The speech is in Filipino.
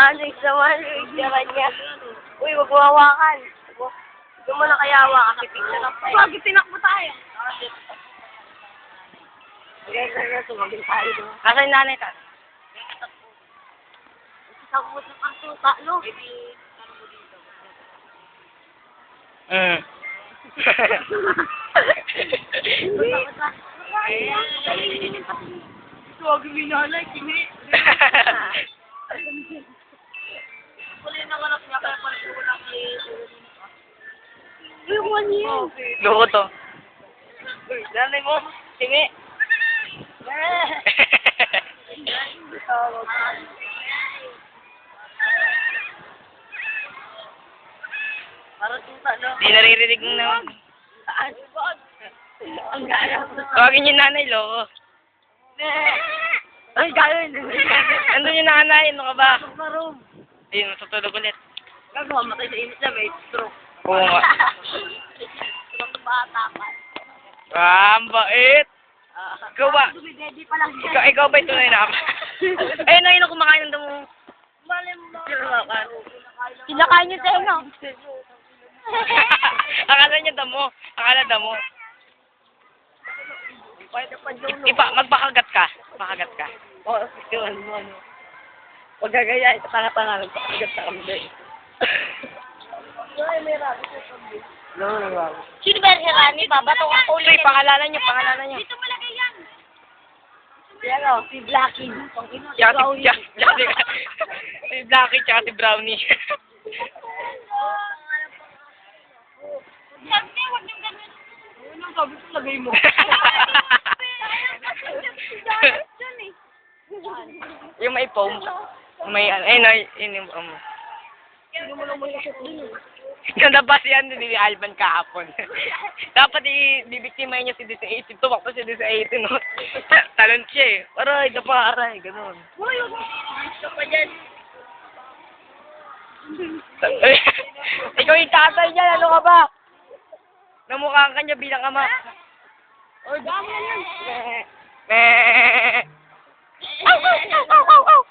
Anis naman, itsura niya. Uy, wag mo hawakan. Doon mo na kaya hawakan kasi picture lang tayo. Wag, tinakbo tayo. Okay, tumagin tayo doon. Kasi nanay ka. Isang mo sa kasuta, no? Wag mo nanay, kini. Kulay na anak niya kaya pala ko lang Yung one year. Loko to. Nanay mo, tingi. Para tuta, no? Di naririnig mo naman. Ang gaya. Tawagin yung nanay, loko. Ay, gaya. Andun yung nanay, ano ka ba? Sa room. Ayun, matutulog ulit. Gagawa matay sa init na may stroke. Oo nga. Stroke bata pa. Ah, ang bait. Ikaw ba? Dumidedi pa lang siya. Ikaw ba yung tunay na ama? Ayun na yun ako kumakain ng damo. Kinakain niyo sa inyo. Akala niya damo. Akala damo. Magpakagat ka. Pakagat ka. Oo, yun, ano. Huwag gagaya, ito tanga-tanga, nagpakagat sa kambi. Ay, may rabi sa kambi. No, rabi. Sino ba yung Rani? Babato ang ulo. Sige, pangalanan niyo, pangalanan niyo. Dito malagay yan. Yan o, si Blackie. Si Blackie tsaka si Brownie. Sabi, huwag niyong ganun. Ano sabi ko lagay mo? Yung may foam. May ano, yung Hindi mo lang muna siya dun. Nalabas yan din ni Alban kahapon. Dapat bibiktimahin niya si 18. Tumakbo si 18, no? Talon siya eh. Aray, dapa, aray, ganun. Uy, huwag mo. Gusto pa dyan. Ikaw yung tatay niya, ano ka ba? Namukhaan ka niya bilang ama. Oh, dami na yan. Au, au, au, au, au.